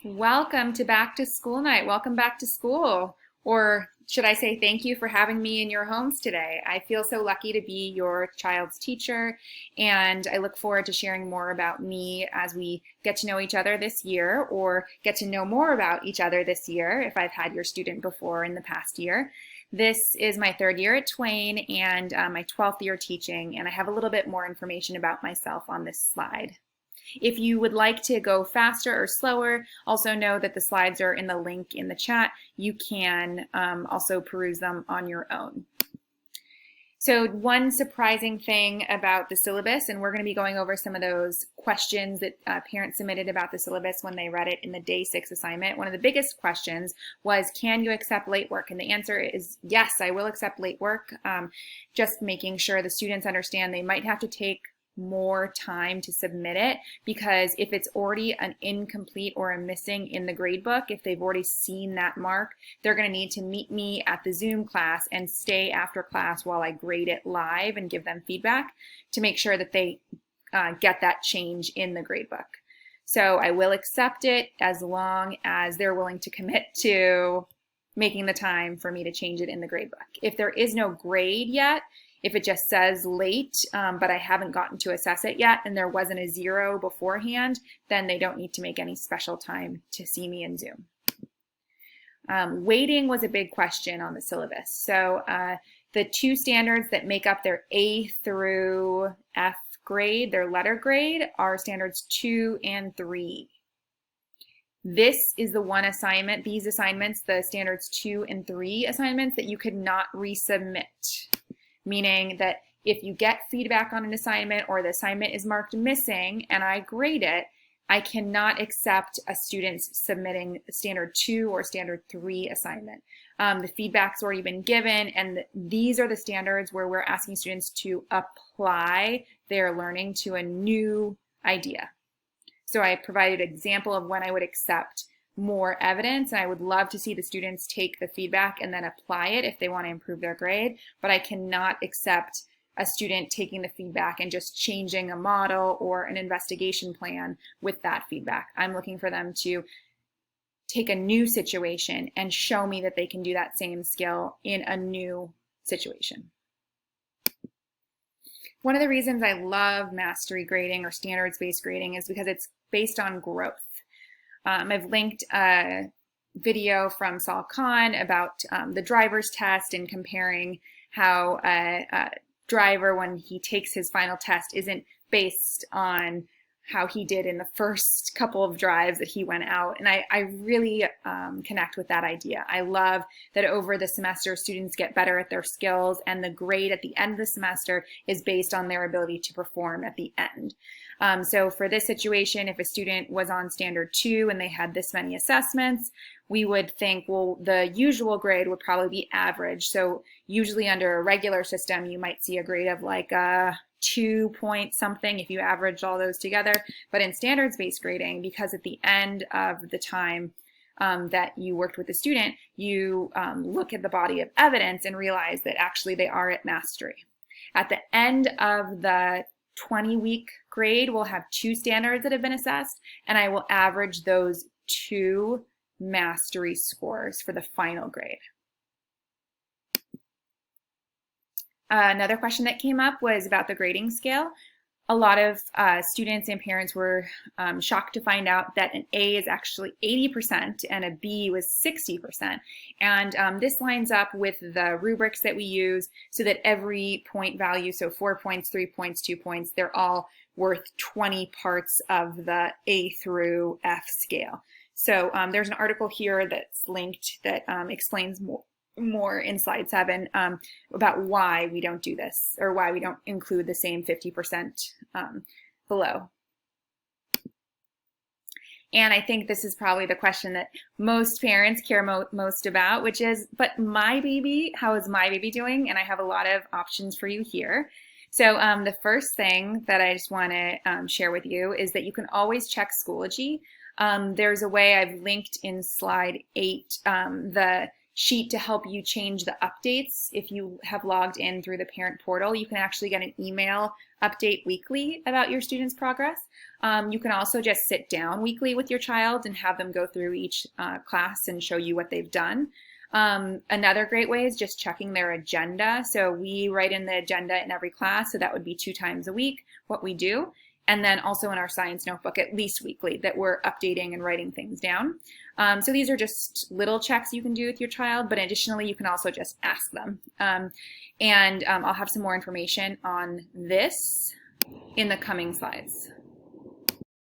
Welcome to Back to School Night. Welcome back to school. Or should I say thank you for having me in your homes today. I feel so lucky to be your child's teacher, and I look forward to sharing more about me as we get to know each other this year, or get to know more about each other this year if I've had your student before in the past year. This is my third year at Twain and my 12th year teaching, and I have a little bit more information about myself on this slide. If you would like to go faster or slower, also know that the slides are in the link in the chat. You can also peruse them on your own. So one surprising thing about the syllabus, and we're going to be going over some of those questions that parents submitted about the syllabus when they read it in the day 6 assignment. One of the biggest questions was, can you accept late work? And the answer is yes, I will accept late work. Just making sure the students understand they might have to take more time to submit it, because if it's already an incomplete or a missing in the grade book, if they've already seen that mark, they're going to need to meet me at the Zoom class and stay after class while I grade it live and give them feedback to make sure that they get that change in the grade book. So I will accept it as long as they're willing to commit to making the time for me to change it in the grade book. If there is no grade yet, if it just says late, but I haven't gotten to assess it yet and there wasn't a 0 beforehand, then they don't need to make any special time to see me in Zoom. Weighting was a big question on the syllabus. So the 2 standards that make up their A through F grade, their letter grade, are standards 2 and 3. This is the one assignment, these assignments, the standards 2 and 3 assignments, that you could not resubmit. Meaning that if you get feedback on an assignment or the assignment is marked missing and I grade it, I cannot accept a student submitting standard 2 or standard 3 assignment. The feedback's already been given, and these are the standards where we're asking students to apply their learning to a new idea. So I provided an example of when I would accept more evidence, and I would love to see the students take the feedback and then apply it if they want to improve their grade, but I cannot accept a student taking the feedback and just changing a model or an investigation plan with that feedback. I'm looking for them to take a new situation and show me that they can do that same skill in a new situation. One of the reasons I love mastery grading or standards-based grading is because it's based on growth. I've linked a video from Saul Khan about the driver's test and comparing how a driver, when he takes his final test, isn't based on how he did in the first couple of drives that he went out. And I really connect with that idea. I love that over the semester, students get better at their skills, and the grade at the end of the semester is based on their ability to perform at the end. So for this situation, if a student was on standard 2 and they had this many assessments, we would think, well, the usual grade would probably be average. So usually under a regular system, you might see a grade of like 2 point something if you average all those together. But in standards-based grading, because at the end of the time that you worked with the student, you look at the body of evidence and realize that actually they are at mastery. At the end of the 20-week grade, we'll have 2 standards that have been assessed, and I will average those 2 mastery scores for the final grade. Another question that came up was about the grading scale. A lot of students and parents were shocked to find out that an A is actually 80% and a B was 60%. And this lines up with the rubrics that we use, so that every point value, so 4 points, 3 points, 2 points, they're all worth 20 parts of the A through F scale. So there's an article here that's linked that explains more in slide 7 about why we don't do this, or why we don't include the same 50% below. And I think this is probably the question that most parents care most about, which is, but my baby, how is my baby doing? And I have a lot of options for you here. So the first thing that I just want to share with you is that you can always check Schoology. There's a way I've linked in slide 8, the sheet to help you change the updates. If you have logged in through the parent portal, you can actually get an email update weekly about your students' progress. You can also just sit down weekly with your child and have them go through each class and show you what they've done. Another great way is just checking their agenda. So we write in the agenda in every class, so that would be 2 times a week what we do. And then also in our science notebook, at least weekly, that we're updating and writing things down. So these are just little checks you can do with your child, but additionally, you can also just ask them. I'll have some more information on this in the coming slides.